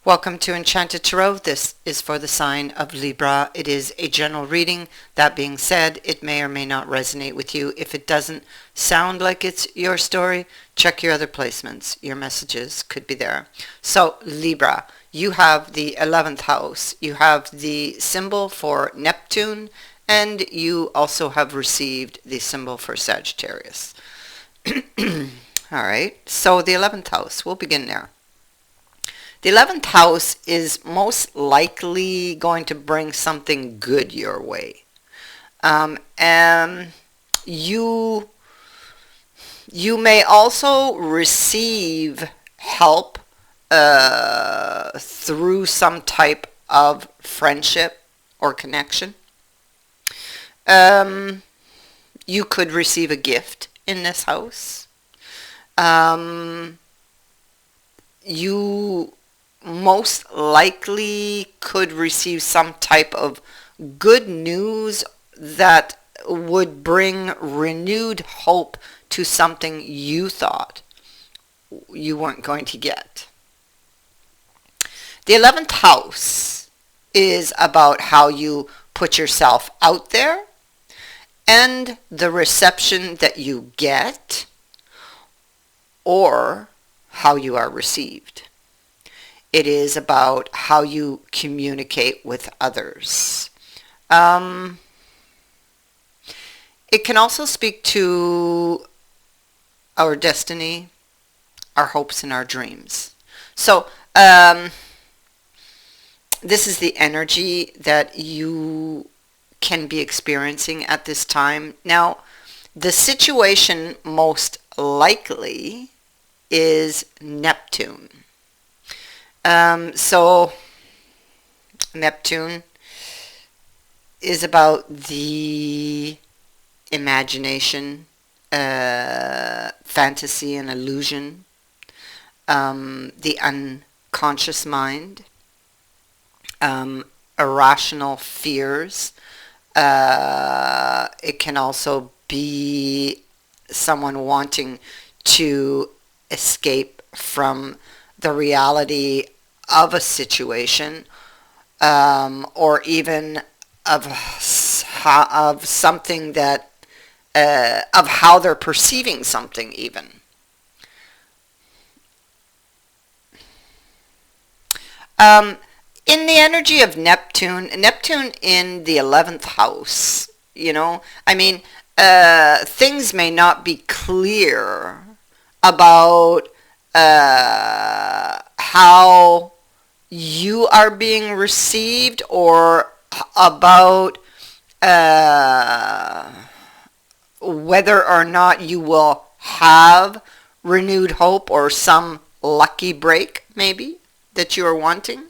Welcome to Enchanted Tarot. This is for the sign of Libra. It is a general reading. That being said, it may or may not resonate with you. If it doesn't sound like it's your story, check your other placements. Your messages could be there. So, Libra, you have the 11th house. You have the symbol for Neptune, and you also have received the symbol for Sagittarius. All right, so the 11th house, we'll begin there. The 11th house is most likely going to bring something good your way. And you may also receive help through some type of friendship or connection. You could receive a gift in this house. You most likely could receive some type of good news that would bring renewed hope to something you thought you weren't going to get. The 11th house is about how you put yourself out there and the reception that you get or how you are received. It is about how you communicate with others. It can also speak to our destiny, our hopes, and our dreams. So this is the energy that you can be experiencing at this time. Now, the situation most likely is Neptune. So Neptune is about the imagination, fantasy and illusion, the unconscious mind, irrational fears. It can also be someone wanting to escape from the reality of a situation, or even of something that of how they're perceiving something even. In the energy of Neptune in the 11th house, things may not be clear about how you are being received, or about whether or not you will have renewed hope or some lucky break maybe that you are wanting.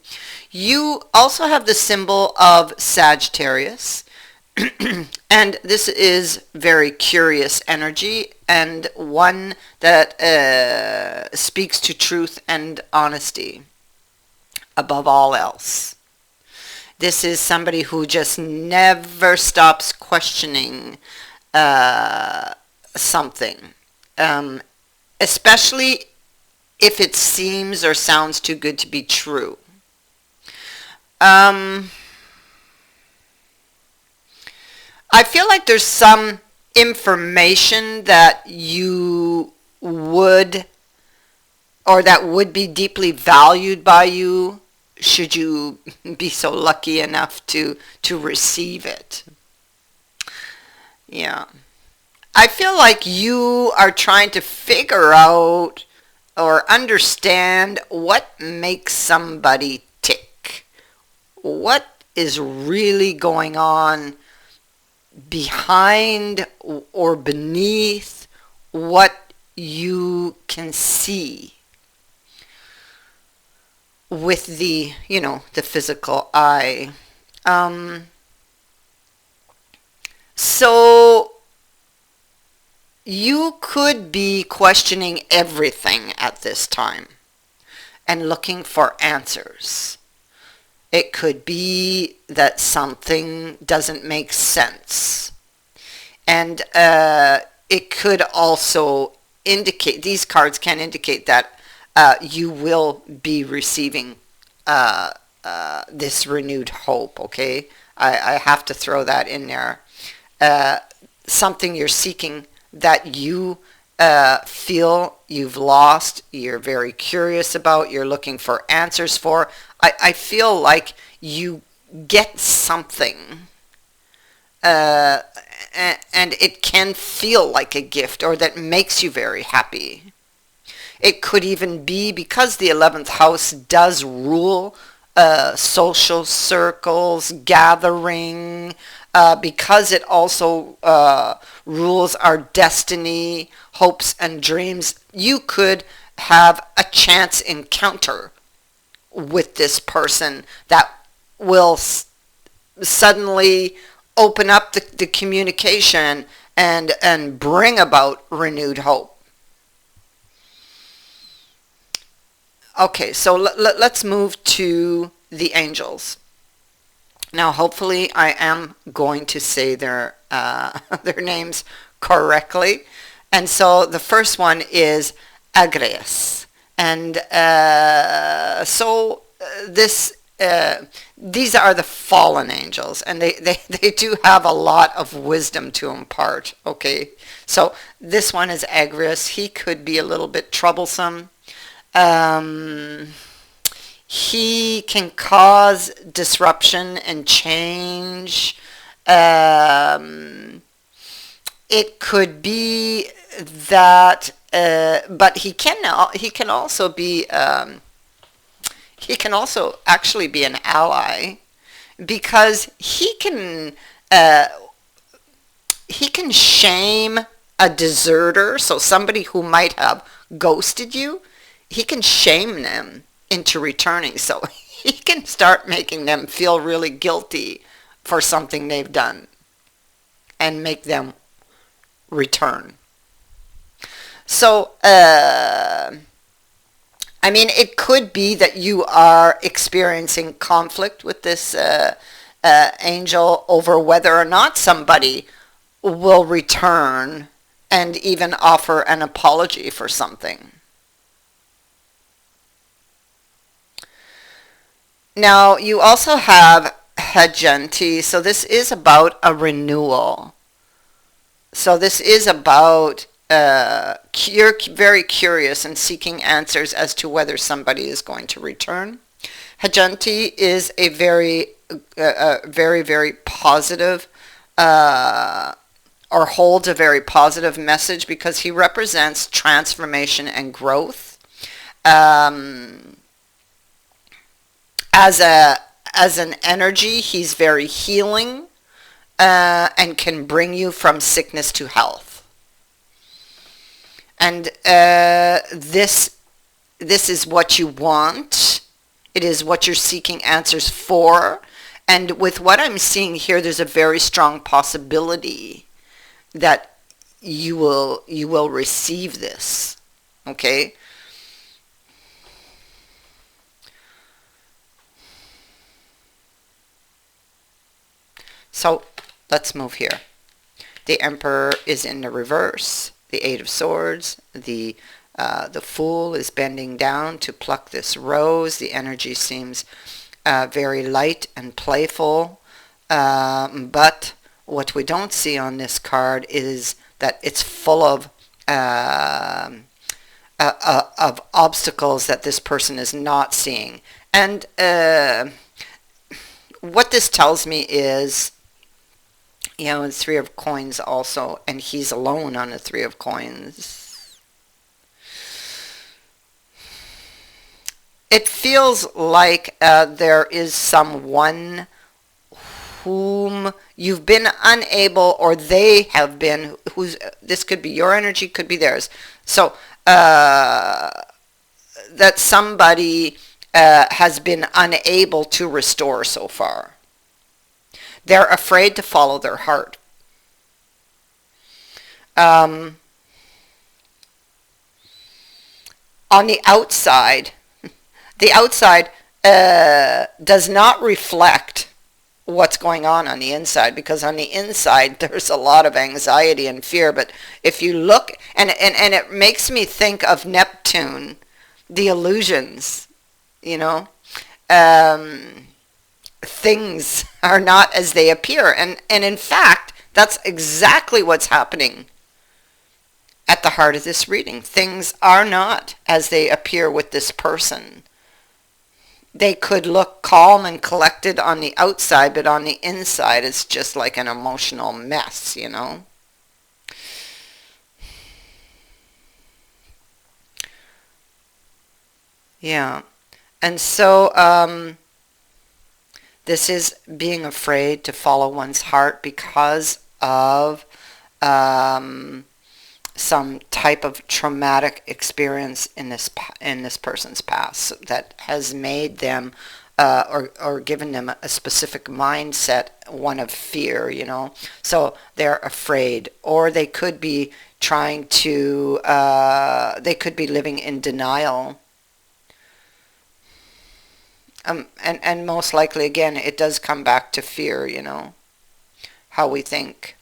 You also have the symbol of Sagittarius, and this is very curious energy and one that speaks to truth and honesty above all else. This is somebody who just never stops questioning something, especially if it seems or sounds too good to be true. I feel like there's some information that you would, or that would be deeply valued by you should you be so lucky enough to receive it. Yeah. I feel like you are trying to figure out or understand what makes somebody tick. What is really going on behind or beneath what you can see with the physical eye. So you could be questioning everything at this time and looking for answers. It could be that something doesn't make sense. And it could also indicate, these cards can indicate that you will be receiving this renewed hope, okay? I have to throw that in there. Uh, Something you're seeking that you feel you've lost, you're very curious about, you're looking for answers for. I feel like you get something, uh, and it can feel like a gift or that makes you very happy. It could even be because the 11th house does rule social circles, gathering, because it also rules our destiny, hopes, and dreams. You could have a chance encounter with this person that will suddenly open up the communication and bring about renewed hope. Okay, so let's move to the angels. Now, hopefully, I am going to say their their names correctly. And so the first one is Agrias, and this these are the fallen angels, and they do have a lot of wisdom to impart. Okay, so this one is Agrias. He could be a little bit troublesome. Um, he can cause disruption and change. Um, it could be that, but he can also be he can also actually be an ally because uh, he can shame a deserter, so somebody who might have ghosted you. He can shame them into returning. So he can start making them feel really guilty for something they've done and make them return. So, I mean, it could be that you are experiencing conflict with this angel over whether or not somebody will return and even offer an apology for something. Now, you also have Hagenti, so this is about a renewal. So this is about you're very curious and seeking answers as to whether somebody is going to return. Hagenti is a very positive, or holds a very positive message because he represents transformation and growth. Um, as an energy, he's very healing, and can bring you from sickness to health. And this is what you want. It is what you're seeking answers for. And with what I'm seeing here, there's a very strong possibility that you will receive this. Okay? So let's move here. The Emperor is in the reverse. The Eight of Swords. The Fool is bending down to pluck this rose. The energy seems very light and playful. But what we don't see on this card is that it's full of obstacles that this person is not seeing. And what this tells me is, you know, the Three of Coins also, and he's alone on the Three of Coins. It feels like there is someone whom you've been unable, or they have been, this could be your energy, could be theirs. So, that somebody has been unable to restore so far. They're afraid to follow their heart. On the outside does not reflect what's going on the inside, because on the inside there's a lot of anxiety and fear. But if you look, and it makes me think of Neptune, the illusions, you know. things are not as they appear. And in fact, that's exactly what's happening at the heart of this reading. Things are not as they appear with this person. They could look calm and collected on the outside, but on the inside it's just like an emotional mess, you know. Yeah. And so this is being afraid to follow one's heart because of some type of traumatic experience in this person's past that has made them or given them a specific mindset, one of fear, you know. So they're afraid, or they could be trying to they could be living in denial. And most likely, again, it does come back to fear, you know, how we think.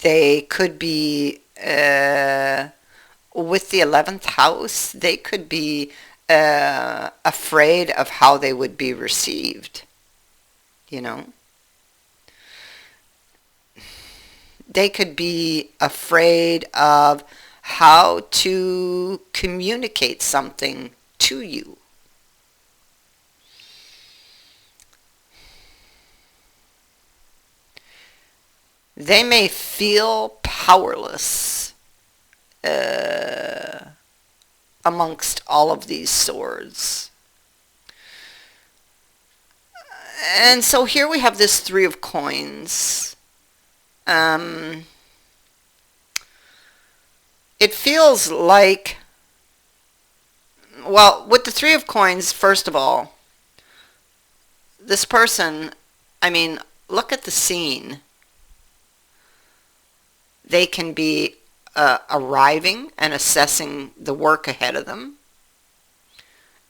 They could be, with the 11th house, they could be afraid of how they would be received, you know. They could be afraid of how to communicate something to you. They may feel powerless amongst all of these swords. And so here we have this Three of Coins. It feels like, well, with the Three of Coins, first of all, this person, I mean, look at the scene. They can be arriving and assessing the work ahead of them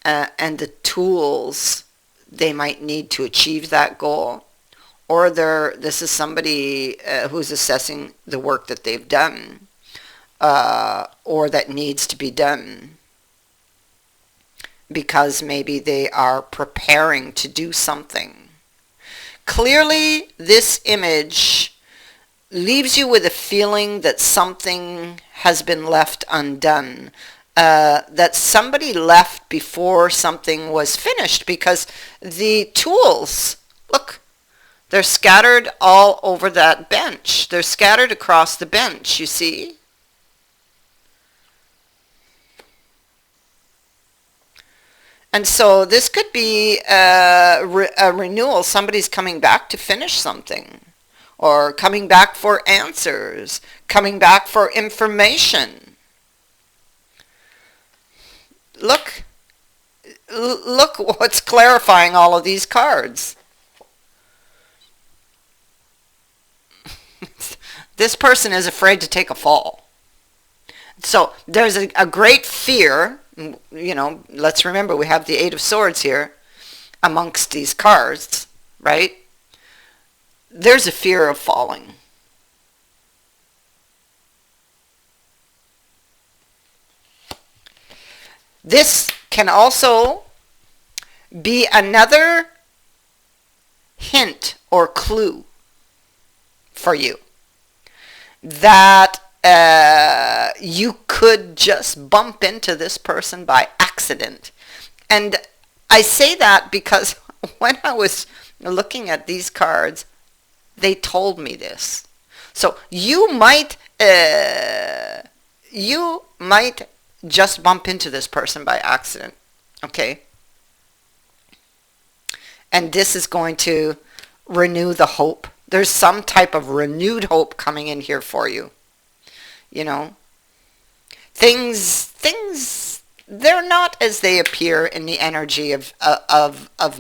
and the tools they might need to achieve that goal. Or this is somebody who's assessing the work that they've done or that needs to be done, because maybe they are preparing to do something. Clearly, this image leaves you with a feeling that something has been left undone, that somebody left before something was finished, because the tools, look, they're scattered all over that bench. They're scattered across the bench, you see? And so this could be a renewal. Somebody's coming back to finish something, or coming back for answers, coming back for information. Look what's clarifying all of these cards. This person is afraid to take a fall. So there's a great fear. You know, let's remember we have the Eight of Swords here amongst these cards, right? There's a fear of falling. This can also be another hint or clue for you that you could just bump into this person by accident. And I say that because when I was looking at these cards, they told me this. So you might just bump into this person by accident, okay? And this is going to renew the hope. There's some type of renewed hope coming in here for you. You know, things, they're not as they appear in the energy of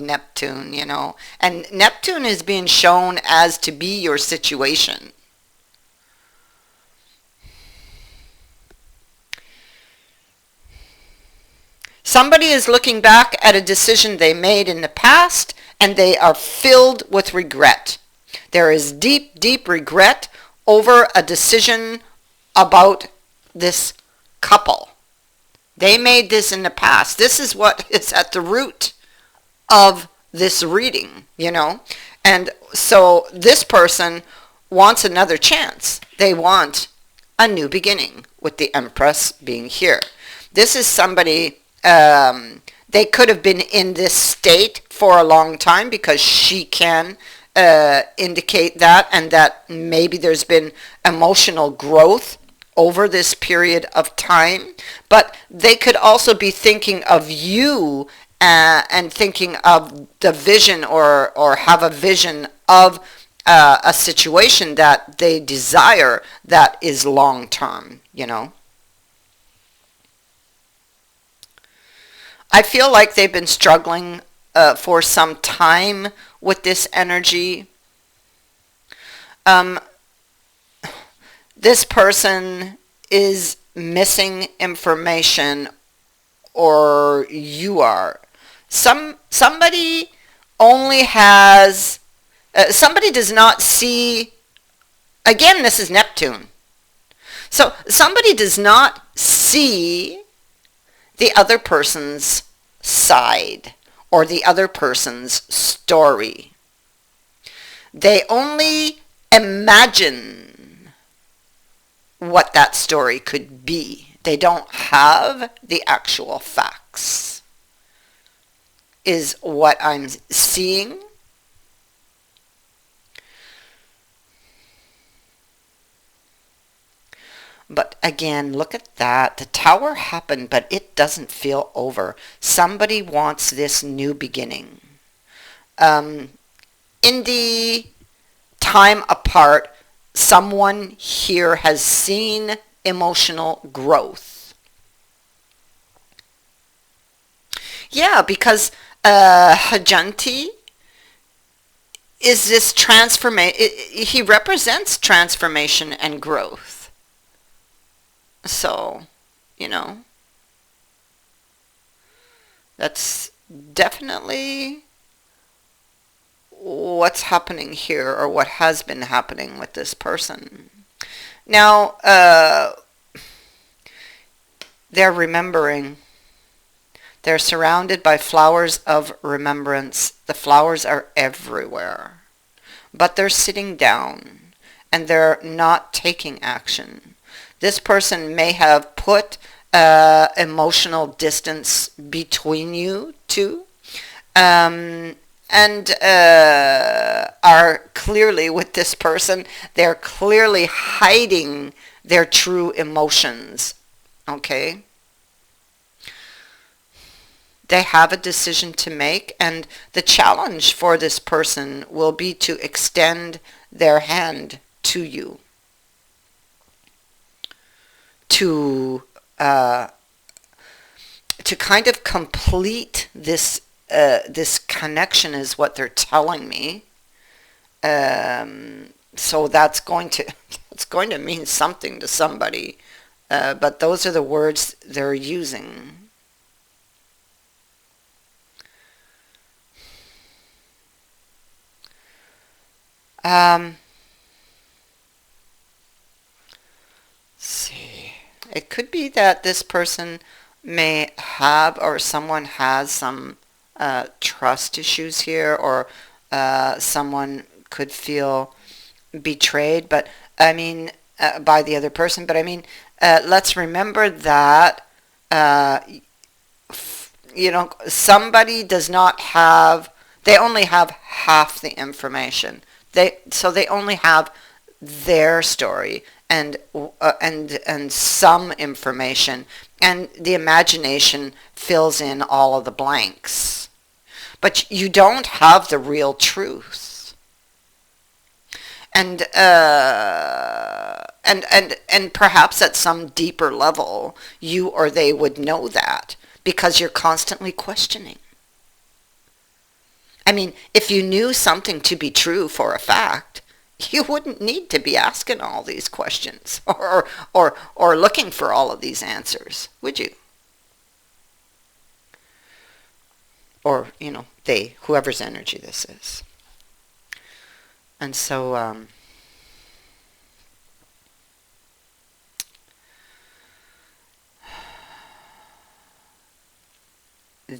Neptune, you know. And Neptune is being shown as to be your situation. Somebody is looking back at a decision they made in the past, and they are filled with regret. There is deep, deep regret over a decision about this couple. They made this in the past. This is what is at the root of this reading, you know. And so this person wants another chance. They want a new beginning, with the Empress being here. This is somebody, they could have been in this state for a long time, because she can indicate that, and that maybe there's been emotional growth over this period of time. But they could also be thinking of you, and thinking of the vision, or have a vision of a situation that they desire that is long term, you know. I feel like they've been struggling for some time with this energy. Um, this person is missing information, or you are. Somebody only has, somebody does not see, again, this is Neptune. So somebody does not see the other person's side, or the other person's story. They only imagine what that story could be. They don't have the actual facts, is what I'm seeing. But again, look at that. The Tower happened, but it doesn't feel over. Somebody wants this new beginning. In the time apart, someone here has seen emotional growth. Yeah, because Hajanti is this transformation. He represents transformation and growth. So, you know, that's definitely what's happening here, or what has been happening with this person. Now, they're remembering. They're surrounded by flowers of remembrance. The flowers are everywhere. But they're sitting down, and they're not taking action. This person may have put emotional distance between you two, and are clearly, with this person, they're clearly hiding their true emotions. Okay? They have a decision to make, and the challenge for this person will be to extend their hand to you, to kind of complete this this connection, is what they're telling me. So that's going to mean something to somebody, but those are the words they're using. See, it could be that this person may have, or someone has, some trust issues here, or someone could feel betrayed, but I mean, by the other person. But I mean, let's remember that you know, somebody does not have, they only have half the information. So they only have their story, and some information, and the imagination fills in all of the blanks. But you don't have the real truth. And perhaps at some deeper level, you or they would know that, because you're constantly questioning. I mean, if you knew something to be true for a fact, you wouldn't need to be asking all these questions, or looking for all of these answers, would you? Or, you know, they, whoever's energy this is. And so,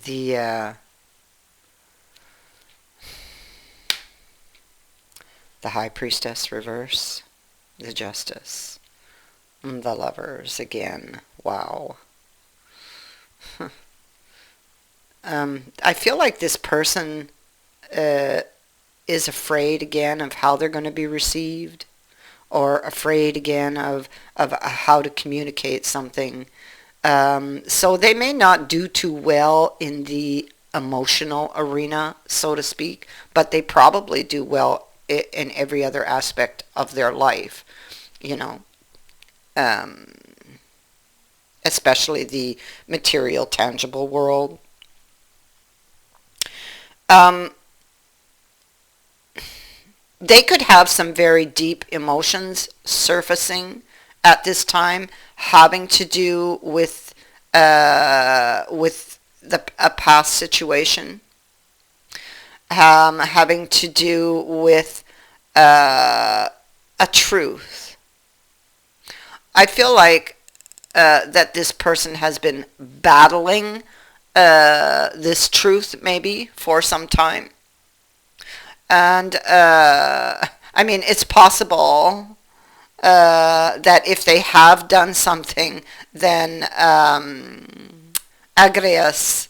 the High Priestess reverse, the Justice, the Lovers again. Wow. I feel like this person is afraid again of how they're going to be received, or afraid again of how to communicate something. So they may not do too well in the emotional arena, so to speak, but they probably do well in every other aspect of their life, you know, especially the material, tangible world. They could have some very deep emotions surfacing at this time, having to do with a past situation, having to do with a truth. I feel like that this person has been battling this truth maybe for some time. And I mean, it's possible that if they have done something, then Agrias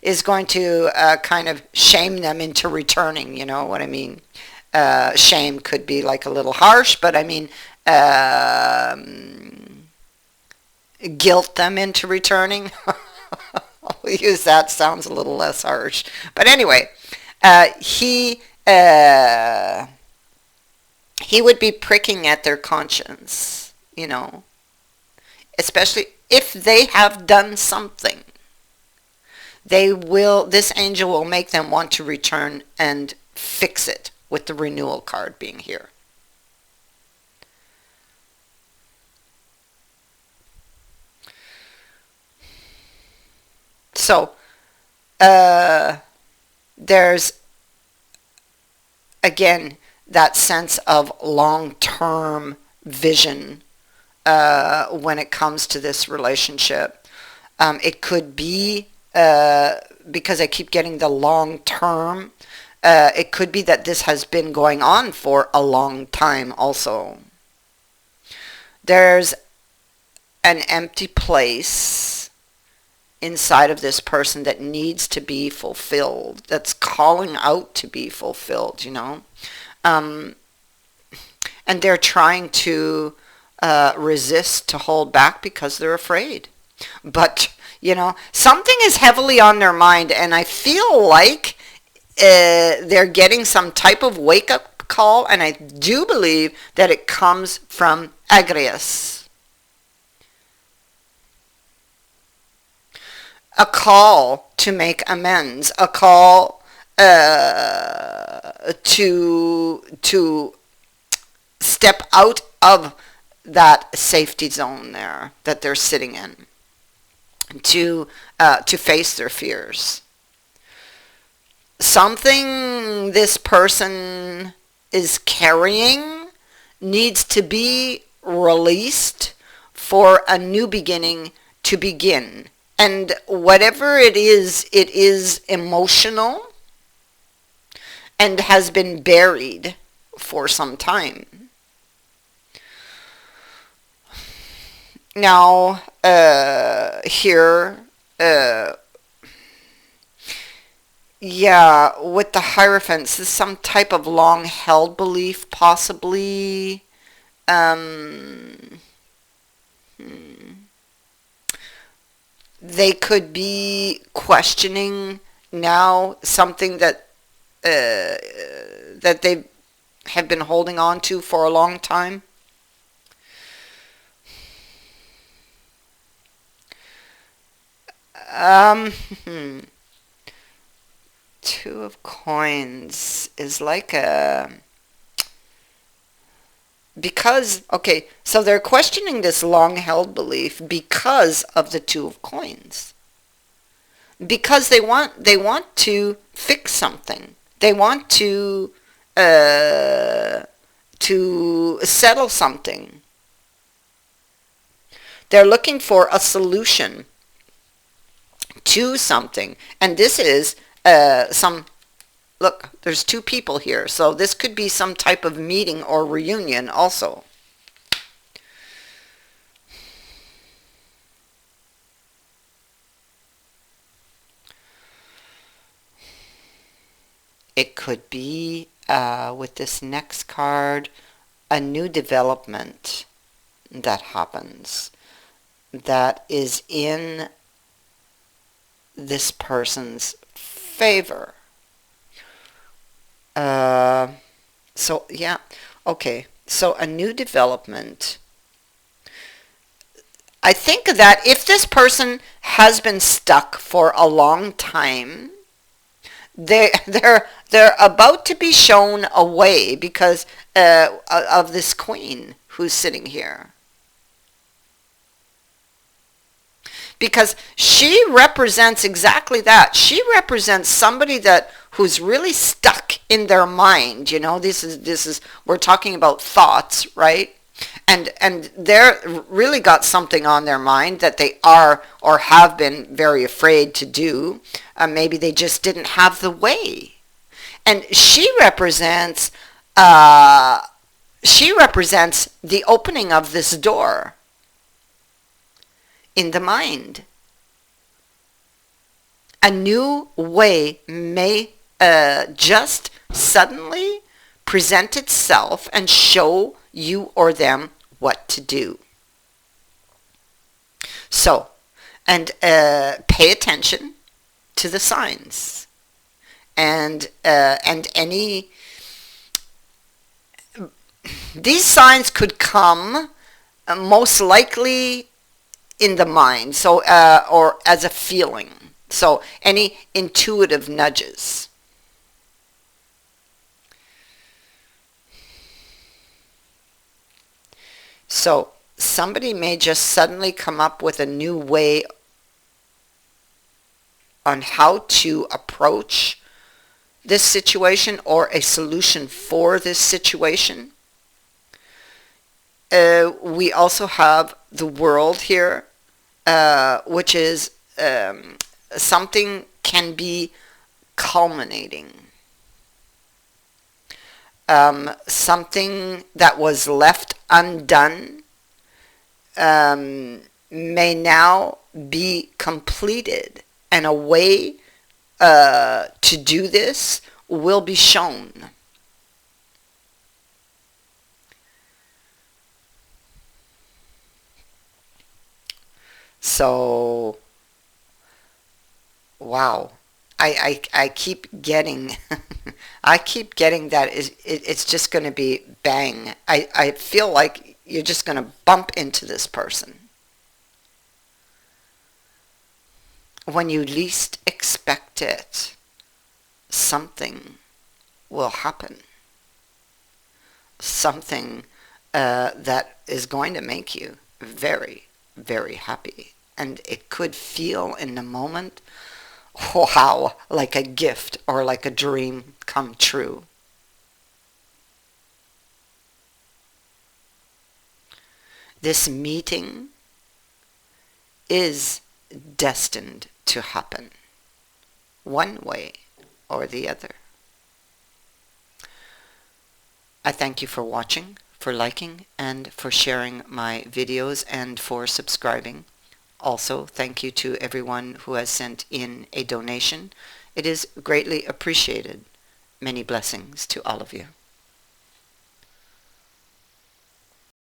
is going to kind of shame them into returning, you know what I mean? Shame could be like a little harsh, but I mean, guilt them into returning. We'll use that, sounds a little less harsh. But anyway, he would be pricking at their conscience, you know, especially if they have done something. This angel will make them want to return and fix it, with the renewal card being here. So, there's, again, that sense of long-term vision when it comes to this relationship. It could be, because I keep getting the long-term, it could be that this has been going on for a long time also. There's an empty place inside of this person that needs to be fulfilled, that's calling out to be fulfilled, you know. And they're trying to resist, to hold back, because they're afraid. But, you know, something is heavily on their mind, and I feel like they're getting some type of wake-up call, and I do believe that it comes from Agrias. A call to make amends, a call to step out of that safety zone there that they're sitting in, to face their fears. Something this person is carrying needs to be released for a new beginning to begin. And whatever it is emotional and has been buried for some time. Now, here, yeah, with the Hierophants, this is some type of long-held belief, possibly. They could be questioning now something that that they have been holding on to for a long time. Two of Coins is like a... Because, okay, so they're questioning this long-held belief because of the Two of Coins. Because they want to fix something. They want to settle something. They're looking for a solution to something. And this is some, look, there's two people here. So this could be some type of meeting or reunion also. It could be, with this next card, a new development that happens that is in this person's favor. So, yeah, okay. So a new development. I think that if this person has been stuck for a long time, they're about to be shown a way because of this queen who's sitting here. Because she represents exactly that. She represents somebody who's really stuck in their mind. You know, this is we're talking about thoughts, right? And they're really got something on their mind that they are or have been very afraid to do. Maybe they just didn't have the way. And she represents the opening of this door in the mind. A new way may just suddenly present itself and show you or them what to do. So, and pay attention to the signs, and any, these signs could come most likely in the mind, so or as a feeling. So any intuitive nudges. So somebody may just suddenly come up with a new way on how to approach this situation or a solution for this situation. We also have the world here, which is something can be culminating. Something that was left undone may now be completed, and a way to do this will be shown. So, wow. I keep getting I keep getting that it's just going to be bang. I feel like you're just going to bump into this person when you least expect it. Something will happen. Something that is going to make you very, very happy. And it could feel in the moment, wow, like a gift or like a dream come true. This meeting is destined to happen, one way or the other. I thank you for watching, for liking, and for sharing my videos, and for subscribing. Also, thank you to everyone who has sent in a donation. It is greatly appreciated. Many blessings to all of you.